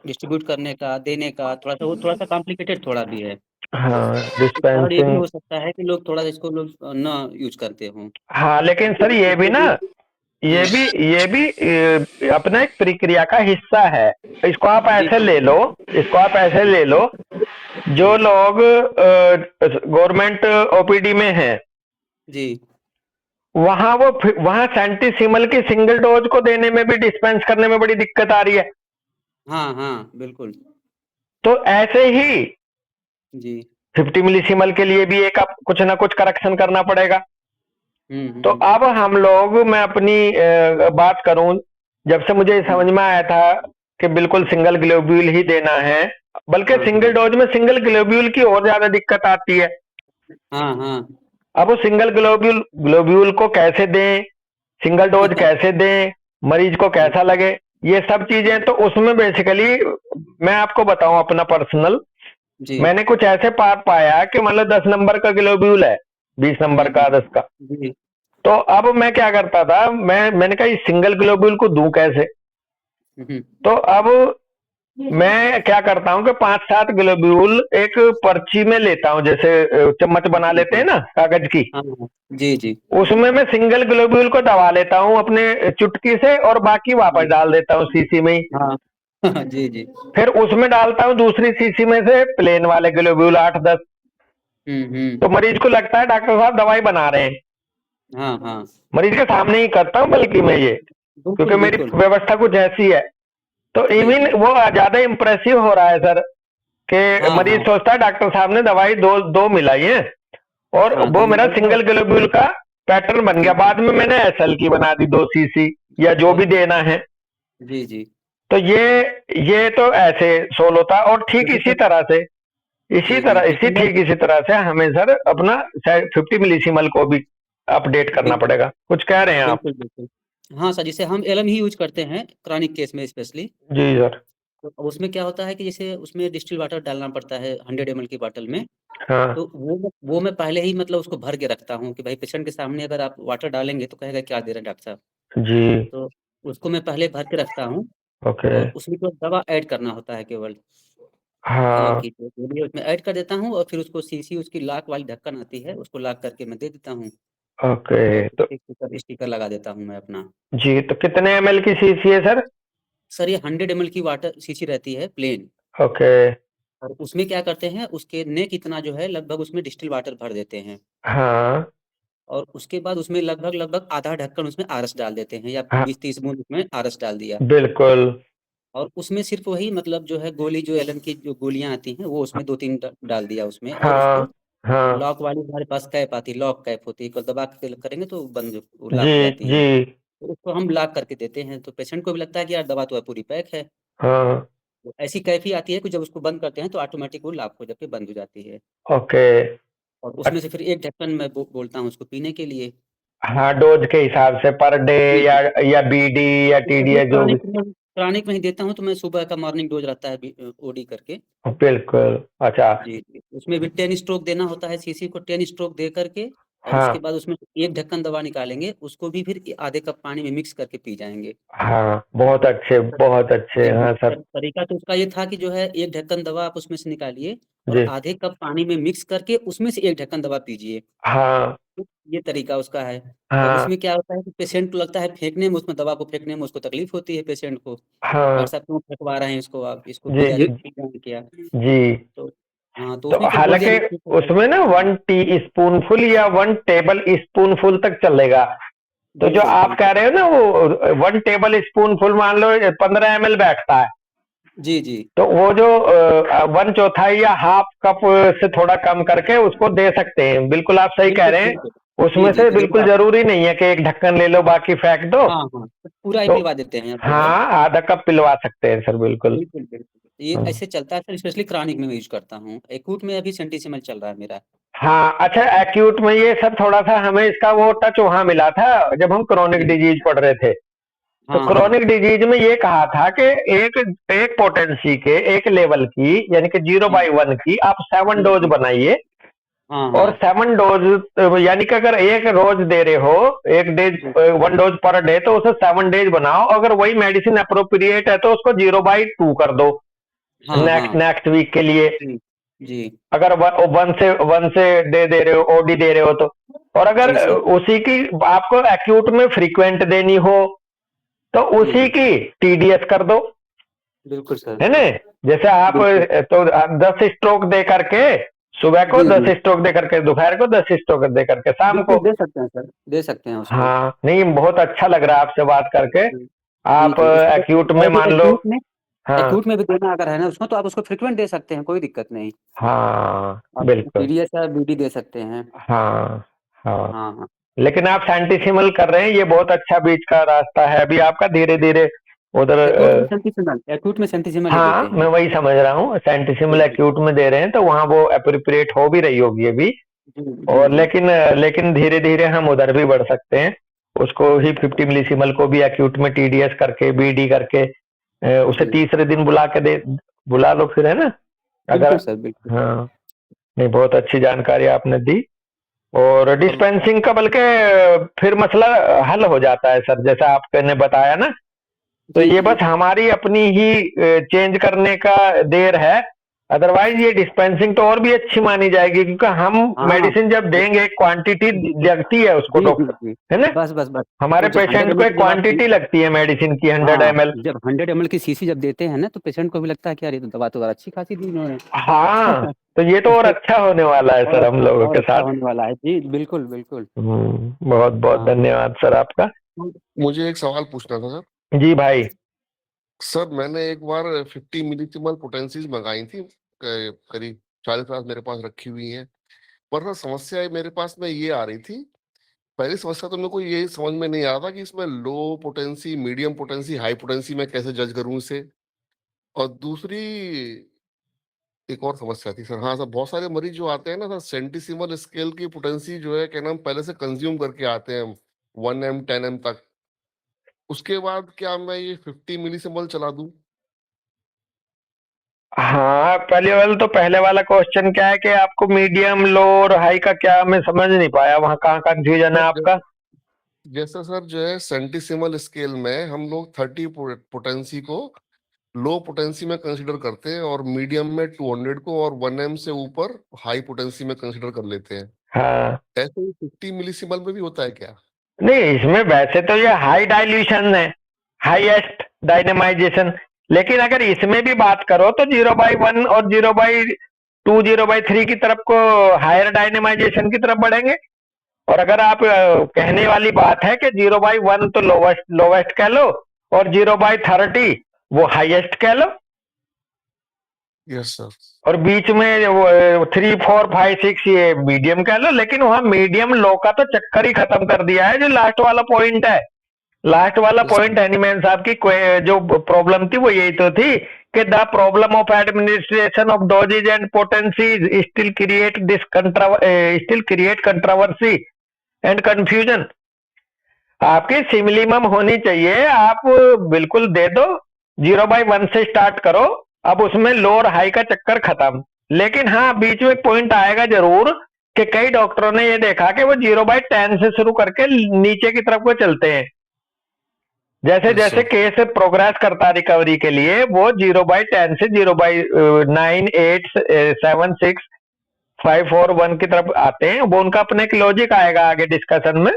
डिस्ट्रीब्यूट करने का, देने का, थोड़ा सा वो थोड़ा सा कॉम्प्लिकेटेड थोड़ा भी है। हाँ कारण ये भी डिस्पेंसिंग। हो सकता है कि लोग थोड़ा इसको लोग ना यूज करते हों। हाँ लेकिन सर ये भी ना, ये भी अपना एक प्रक्रिया का हिस्सा है। इसको आप जी ऐसे ले लो, इसको आप ऐसे ले लो, जो लोग गवर्नमेंट ओपीडी में हैं, जी वहां सेंटीसिमल की सिंगल डोज को देने में भी, डिस्पेंस करने में बड़ी दिक्कत आ रही है। हाँ हाँ बिल्कुल तो ऐसे ही जी 50 मिलीसिमल के लिए भी एक आप कुछ ना कुछ करेक्शन करना पड़ेगा। तो अब हम लोग, मैं अपनी बात करूं, जब से मुझे समझ में आया था कि बिल्कुल सिंगल ग्लोब्यूल ही देना है, बल्कि हाँ, सिंगल डोज में सिंगल ग्लोब्यूल की और ज्यादा दिक्कत आती है। हाँ हाँ अब वो सिंगल ग्लोब्यूल को कैसे दें, सिंगल डोज कैसे दें, मरीज को कैसा लगे, ये सब चीजें, तो उसमें बेसिकली मैं आपको बताऊं अपना पर्सनल, जी मैंने कुछ ऐसे पार्ट पाया कि मतलब 10 नंबर का ग्लोब्यूल है, 20 नंबर का, 10 का। जी तो अब मैं क्या करता था, मैंने कहा इस सिंगल ग्लोब्यूल को दूं कैसे। तो अब मैं क्या करता हूं कि 5-7 ग्लोब्यूल एक पर्ची में लेता हूं, जैसे चम्मच बना लेते हैं ना कागज की, हाँ हाँ जी जी उसमें मैं सिंगल ग्लोब्यूल को दबा लेता हूं अपने चुटकी से, और बाकी वापस डाल देता हूं शीशी में ही। हाँ जी जी फिर उसमें डालता हूं दूसरी शीशी में से प्लेन वाले ग्लोब्यूल 8-10। तो मरीज को लगता है डॉक्टर साहब दवाई बना रहे हैं। हाँ हाँ मरीज के सामने ही करता हूं बल्कि मैं ये, क्योंकि बिल्कुल मेरी बिल्कुल व्यवस्था कुछ ऐसी है। तो जी इवन जी वो ज्यादा इम्प्रेसिव हो रहा है सर, कि हाँ मरीज हाँ सोचता है डॉक्टर साहब ने दवाई दो दो मिलाई है, और हाँ तो वो ये मेरा गलत सिंगल ग्लोब्यूल का पैटर्न बन गया। बाद में मैंने एसएल की बना दी 2 सीसी, या जो भी देना है। जी जी तो ये तो ऐसे सोल होता है। और ठीक जैसे इसी सर तरह से, जी जी जैसे मैं इसी तरह से हमें सर अपना 50 मिलीसिमल को भी अपडेट करना बिल्कुल पड़ेगा। कुछ कह रहे हैं आप? बिल्कुल बिल्कुल हाँ सर, जैसे हम एलएम ही यूज करते हैं क्रॉनिक केस में स्पेशली। जी सर। तो अब उसमें क्या होता है कि जैसे उसमें डिस्टिल वाटर डालना पड़ता है 100 ml की बॉटल में। हाँ तो वो मैं पहले ही मतलब उसको भर के रखता हूँ कि भाई पेशेंट के सामने अगर आप वाटर डालेंगे तो कहेगा क्या दे रहे हैं डॉक्टर साहब। जी। तो उसको मैं पहले भर के रखता हूँ। ओके। और उसमें केवल दवा ऐड करना होता है केवल एलएम हाँ की, तो वो भी उसमें ऐड कर देता हूँ। और फिर उसको सीसी उसकी लॉक वाली ढक्कन आती है, उसको लॉक करके मैं दे देता हूँ। ओके। और तो स्टिकर स्टिकर लगा देता हूँ मैं अपना। जी, तो कितने एमएल की शीशी है सर? सर ये 100 ml की वाटर शीशी रहती है प्लेन। ओके। और उसमें क्या करते हैं, उसके नेक इतना जो है लगभग उसमें डिस्टिल वाटर भर देते हैं। हाँ और उसके बाद उसमें लगभग लगभग आधा ढक्कन उसमें आरस डाल देते हैं, या हाँ 20-30 बूंद उसमें आरस डाल दिया। बिल्कुल। और उसमें सिर्फ वही मतलब जो है गोली, जो एलन की जो गोलियां आती हैं वो उसमें 2-3 डाल दिया उसमें। और उसको हाँ हाँ लॉक वाली हमारे पास कैप आती है, लॉक कैप होती है, को दबा के करेंगे तो बंद वो जी लॉक हो जाती जी। है। तो उसको हम लॉक करके देते हैं, तो पेशेंट को भी लगता है कि यार दवा तो है पूरी पैक है। हाँ तो ऐसी कैप ही आती है कि जब उसको बंद करते हैं तो ऑटोमेटिक वो लॉक हो जाके बंद हो जाती है। ओके। और उसमें से फिर एक ढक्कन मैं बोलता हूँ उसको पीने के लिए। हाँ डोज के हिसाब से पर डे, जी जी या बीडी या स्पेशली टीडीएस जो भी। क्रॉनिक में ही देता हूँ, तो मैं सुबह का मॉर्निंग डोज रहता है ओडी करके। बिल्कुल। अच्छा। जी जी उसमें भी 10 स्ट्रोक देना होता है, सीसी को 10 स्ट्रोक दे करके। और उसके हाँ बाद उसमें एक ढक्कन दवा निकालेंगे, उसको भी फिर आधे कप पानी में मिक्स करके पी जाएंगे। हाँ बहुत अच्छे, बहुत अच्छे। जी जी हाँ सर। तरीका तो उसका ये था कि जो है एक ढक्कन दवा आप उसमें से निकालिए, और जी। आधे कप पानी में मिक्स करके उसमें से एक ढक्कन दवा पीजिए। हाँ तो ये तरीका उसका है। और हाँ उसमें क्या होता है कि पेशेंट को लगता है फेंकने में, उसमें दवा को फेंकने में उसको तकलीफ होती है पेशेंट को, डॉक्टर हाँ साहब क्यों फेंकवा रहे हैं इसको, आप इसको जी पिया जी क्या। जी। तो हाँ, तो तो उसमें फिर थोड़ी हालांकि देर उसमें ना 1 टी स्पूनफुल या 1 टेबल स्पूनफुल तक चलेगा। तो जो बिल्कुल आप कह बिल्कुल रहे हो ना, वो 1 टेबल स्पूनफुल, मान लो 15 ml बैठता है, जी जी तो वो जो 1/4 या हाफ कप से थोड़ा कम करके उसको दे सकते हैं। बिल्कुल आप सही कह बिल्कुल रहे हैं। बिल्कुल जी उसमें जी से तो जरूर बिल्कुल आप जरूरी नहीं है कि एक ढक्कन ले लो बाकी फेंक दो। हाँ हाँ तो पूरा ही तो पिलवा देते हैं आप जो है। हाँ आधा कप पिलवा सकते हैं सर, बिल्कुल। बिल्कुल बिल्कुल ये हाँ ऐसे चलता है सर, स्पेशली क्रॉनिक में मैं यूज करता हूँ। एक्यूट में अभी सेंटीसिमल चल रहा है मेरा। हाँ, अच्छा एक्यूट में ये सब थोड़ा सा हमें इसका वो टच वहां मिला था जब हम क्रोनिक जी डिजीज पढ़ रहे थे। तो हाँ हाँ क्रोनिक डिजीज में ये कहा था कि एक एक पोटेंसी के एक लेवल की, यानी कि 0/1 की आप 7 जी डोज जी बनाइए। हाँ और हाँ 7 डोज यानी कि अगर एक रोज दे रहे हो, एक डेज जी 1 डोज पर डे, तो उसे 7 डेज बनाओ। अगर वही मेडिसिन अप्रोप्रिएट है तो उसको 0/2 कर दो हाँ हाँ नेक्स्ट वीक के लिए। जी जी अगर वन से दे रहे हो, ओडी दे रहे हो तो। और अगर जी सर उसी की आपको एक्यूट में फ्रीक्वेंट देनी हो तो जी उसी जी की टीडीएस कर दो, बिल्कुल सर है ना। जैसे आप बिल्कुल तो 10 स्ट्रोक दे करके सुबह को, जी 10 जी स्ट्रोक दे करके दोपहर को, 10 स्ट्रोक दे करके शाम को। बिल्कुल दे सकते हैं सर, दे सकते हैं उसको। हाँ, नहीं बहुत अच्छा लग रहा है आपसे बात करके। जी जी आप जी, उसको एक्यूट में और भी मान लो। हाँ एक्यूट में भी देना अगर है ना उसमें, तो आप उसको फ्रिक्वेंट दे सकते हैं, कोई दिक्कत नहीं। हाँ आप बिल्कुल। पीडीएस या बीडी दे सकते हैं। हाँ हाँ, हाँ हाँ लेकिन आप सेंटिसिमल कर रहे हैं, ये बहुत अच्छा बीच का रास्ता है अभी आपका। धीरे धीरे उधर एक्यूट में सेंटिसिमल ही हाँ, देते मैं हैं। वही समझ रहा हूँ, सेंटिसिमल जी एक्यूट में दे रहे हैं तो वहाँ वो एप्रोप्रिएट हो भी रही होगी अभी। जी जी और जी लेकिन धीरे धीरे हम उधर भी बढ़ सकते हैं। उसको ही 50 मिलीसिमल को भी एक्यूट में टीडीएस करके, बीडी करके उसे जी तीसरे दिन बुला लो फिर, है ना। अगर बिल्कुल सर बिल्कुल। हाँ, नहीं बहुत अच्छी जानकारी आपने दी। और डिस्पेंसिंग का बल्कि फिर मसला हल हो जाता है सर, जैसा आपने बताया ना। तो जी ये जी बस हमारी अपनी ही चेंज करने का देर है। अदरवाइज ये डिस्पेंसिंग तो और भी अच्छी मानी जाएगी, क्योंकि हम हाँ मेडिसिन जब देंगे क्वांटिटी लगती है उसको जी जी डॉक्टर, जी है ना। बस तो हमारे जब 100 पेशेंट को ml एक की जब आप क्वांटिटी लगती है मेडिसिन की, 100 ml। जब 100 ml की शीशी जब देते हैं ना, तो पेशेंट को भी लगता है कि यार ये तो दवा तो अच्छी खासी दी इन्होंने। हाँ, तो ये तो और अच्छा होने वाला है सर हम लोगों और के अच्छा साथ। होने वाला है जी, बिल्कुल बिल्कुल। बहुत बहुत हाँ धन्यवाद सर आपका। मुझे एक सवाल पूछना था सर। जी भाई। सर मैंने एक बार 50 मिलीसिमल पोटेंसीज मंगाई थी, करीब 40 मेरे पास रखी हुई हैं। पर ना समस्या मेरे पास में ये आ रही थी। पहली समस्या तो मेरे को ये समझ में नहीं आ रहा था कि इसमें low potency, medium potency, high potency मैं कैसे जज करूं इसे। और दूसरी एक और समस्या थी सर। हाँ सर, बहुत सारे मरीज जो आते हैं ना सर, सेंटीसिमल स्केल की पोटेंसी जो है क्या नाम पहले से कंज्यूम करके आते हैं 1 m 10 m तक। उसके बाद क्या मैं ये 50 मिलीसिमल चला दूं? हाँ, पहले वाला क्वेश्चन क्या है कि आपको मीडियम, लो और हाई का क्या, मैं समझ नहीं पाया वहाँ कहाँ कंफ्यूजन है सर आपका। जैसे सर जो है सेंटीसिमल स्केल में हम लोग 30 पोटेंसी को लो पोटेंसी में कंसीडर करते हैं, और मीडियम में 200 को, और 1 m से ऊपर हाई पोटेंसी में कंसीडर कर लेते हैं। हाँ, ऐसे ही 50 मिलीसिमल में भी होता है क्या? नहीं इसमें वैसे तो ये हाई डाइल्यूशन है, हाईएस्ट डायनेमाइजेशन। लेकिन अगर इसमें भी बात करो तो 0/1 और 0/2, 0/3 की तरफ को हायर डायनेमाइजेशन की तरफ बढ़ेंगे। और अगर आप कहने वाली बात है कि 0/1 तो लोवेस्ट लोवेस्ट कह लो, और 0/30 वो हाईएस्ट कह लो, यस सर। और बीच में वो 3, 4, 5, 6 ये मीडियम कह लो। लेकिन वहां मीडियम लो का तो चक्कर ही खत्म कर दिया है। जो लास्ट वाला पॉइंट है, लास्ट वाला यस पॉइंट एनीमैन साहब की जो प्रॉब्लम थी वो यही तो थी कि the problem of administration of doses and potency still create controversy and confusion. आपकी सिमिलिमम होनी चाहिए, आप बिल्कुल दे दो। 0/1 से स्टार्ट करो, अब उसमें लो और हाई का चक्कर खत्म। लेकिन हाँ, बीच में एक पॉइंट आएगा जरूर कि कई डॉक्टरों ने ये देखा कि वो 0/10 से शुरू करके नीचे की तरफ को चलते हैं। जैसे यस जैसे सर। केस प्रोग्रेस करता है रिकवरी के लिए, वो 0/10 से 0/9, 8, 7, 6, 5, 4, 1 की तरफ आते हैं। वो उनका अपना एक लॉजिक आएगा आगे डिस्कशन में।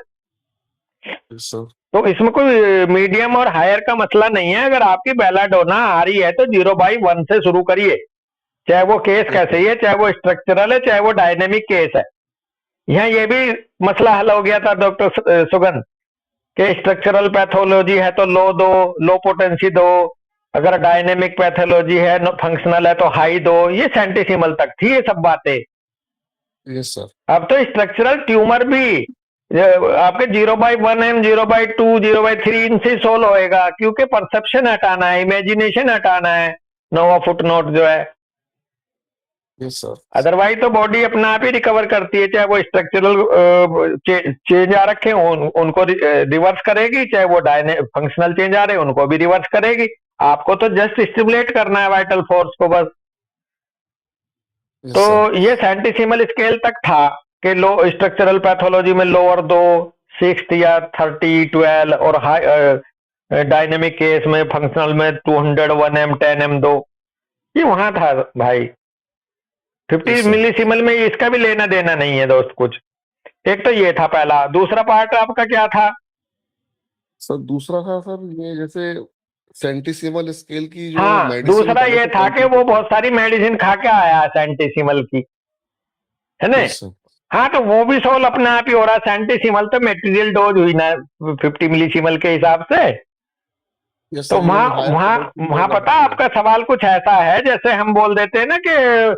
Yes sir. तो इसमें कोई मीडियम और हायर का मसला नहीं है। अगर आपकी बेलाडोना आ रही है तो 0/1 से शुरू करिए, चाहे वो केस कैसे ही है, चाहे वो स्ट्रक्चरल है, चाहे वो डायनेमिक केस है। यहाँ ये भी मसला हल हो गया था डॉक्टर सुगंध कि स्ट्रक्चरल पैथोलॉजी है तो लो दो, लो पोटेंसी दो। अगर डायनेमिक पैथोलॉजी है, फंक्शनल है तो हाई दो। ये सेंटिसिमल तक थी ये सब बातें। Yes sir. अब तो स्ट्रक्चरल ट्यूमर भी आपके 0/1 0/2, 0/3 इनसे सोल्व होएगा, क्योंकि परसेप्शन हटाना है, इमेजिनेशन हटाना है, नोवा फुटनोट जो है। Yes sir. अदरवाइज तो बॉडी अपना आप ही रिकवर करती है। चाहे वो स्ट्रक्चरल चेंज आ रखे उनको रिवर्स करेगी, चाहे वो फंक्शनल चेंज आ रहे उनको भी रिवर्स करेगी। आपको तो जस्ट स्टिमुलेट करना है वाइटल फोर्स को बस। यस तो सर। ये सेंटिसिमल स्केल तक था कि लो स्ट्रक्चरल पैथोलॉजी में लोअर दो, 6 या 30, 12, और हाई डायनेमिक केस में, फंक्शनल में 200, 1 m, 10 m दो। ये वहां था भाई। 50 Yes, sir. मिलीसीमल में इसका भी लेना देना नहीं है दोस्त कुछ। एक तो ये था पहला। दूसरा पार्ट आपका क्या था? सर दूसरा था सर ये जैसे सेंटीसिमल स्केल की जो हाँ, मेडिसिन दूसरा पहले ये से था कि वो कॉम्प्लिकेटेड बहुत सारी मेडिसिन खा के आया है सेंटीसिमल की, है ना? यस सर हाँ, तो वो भी सोल्व अपने आप ही हो रहा है। सेंटीसिमल तो मटेरियल डोज हुई ना 50 मिलीसीमल के हिसाब से। यस तो सर ये वहां हायर वहां पोटेंशियल वहां वाला पता है। आपका सवाल कुछ ऐसा है, जैसे हम बोल देते हैं ना कि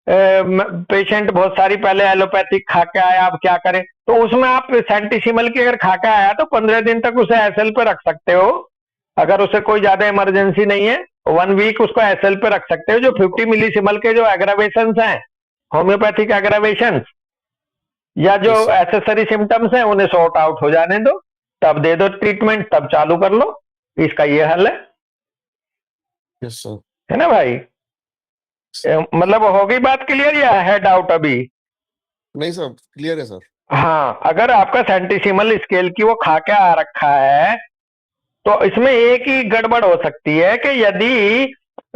पेशेंट बहुत सारी पहले एलोपैथिक खा के आया, अब क्या करें? तो उसमें आप सेंटीसिमल की अगर खा के आया तो 15 दिन तक उसे एसएल पे रख सकते हो। अगर उसे कोई ज्यादा इमरजेंसी नहीं है, 1 वीक उसको एसएल पे रख सकते हो। जो 50 मिलीसिमल के जो एग्रावेशन हैं, होम्योपैथिक एग्रावेशन या जो Yes, sir. एसेसरी सिम्टम्स हैं, उन्हें सॉर्ट आउट हो जाने दो, तब दे दो ट्रीटमेंट, तब चालू कर लो। इसका ये हल है। यस सर है ना भाई? मतलब हो गई बात क्लियर या है डाउट अभी? नहीं सर क्लियर है सर हाँ, अगर आपका सेंटीसिमल स्केल की वो खा के आ रखा है तो इसमें एक ही गड़बड़ हो सकती है कि यदि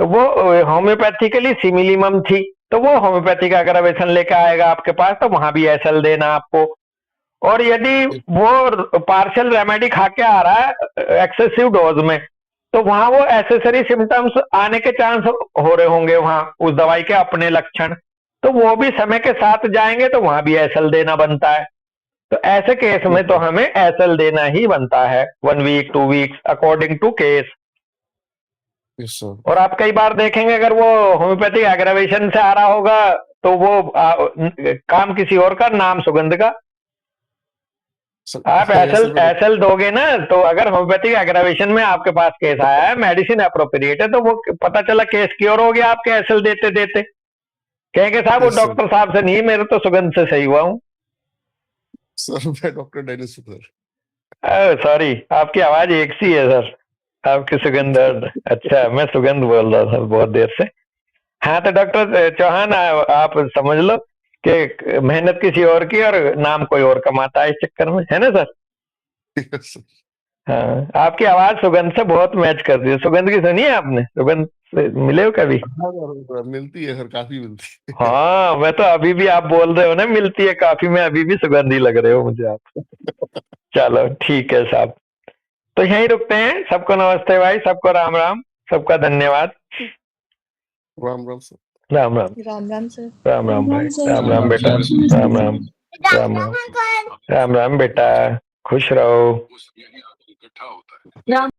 वो होम्योपैथिकली सिमिलिमम थी तो वो होम्योपैथिक एग्रावेशन लेके आएगा आपके पास, तो वहां भी एसएल देना आपको। और यदि वो पार्शियल रेमेडी खा के आ रहा है एक्सेसिव डोज में, तो वहां वो एसेसरी सिम्टम्स आने के चांस हो रहे होंगे, वहां उस दवाई के अपने लक्षण, तो वो भी समय के साथ जाएंगे, तो वहां भी एसएल देना बनता है। तो ऐसे केस में तो हमें एसएल देना ही बनता है, 1 week 2 weeks according to case. Yes sir और आप कई बार देखेंगे अगर वो होम्योपैथिक एग्रावेशन से आ रहा होगा तो वो काम किसी और का, नाम सुगंध का। आप एसएल दोगे ना, तो अगर होम्योपैथिक एग्रावेशन में आपके पास केस आया है, मेडिसिन अप्रोप्रिएट है, तो वो पता चला केस क्योर हो गया आपके एसएल देते देते। कहेंगे साहब वो Yes, sir. डॉक्टर साहब से नहीं, मेरे तो सुगंध से सही हुआ हूँ। सर मैं डॉक्टर डेनिस हूँ सर सॉरी, आपकी आवाज एक सी है सर, आपकी सुगंध। अच्छा, मैं सुगंध बोल रहा था बहुत देर से। हाँ, तो डॉक्टर चौहान आप समझ लो कि मेहनत किसी और की और नाम कोई और कमाता है इस चक्कर में, है ना सर? यस सर हाँ, आपकी आवाज सुगंध से बहुत मैच करती है। सुगंध की सुनी है आपने? सुगंध से मिले हो कभी? हाँ सर मिलती है सर काफी मिलती है हाँ, मैं तो अभी भी, आप बोल रहे हो ना मिलती है काफी, में अभी भी सुगंध ही लग रहे हो मुझे आप। चलो ठीक है साहब, तो यहीं रुकते हैं। सबको नमस्ते भाई, सबको राम राम, सबका धन्यवाद। Ram Ram sir Ram Ram Ram Ram sir. राम राम भाई, राम राम बेटा, राम राम राम राम राम राम बेटा, खुश रहो। राम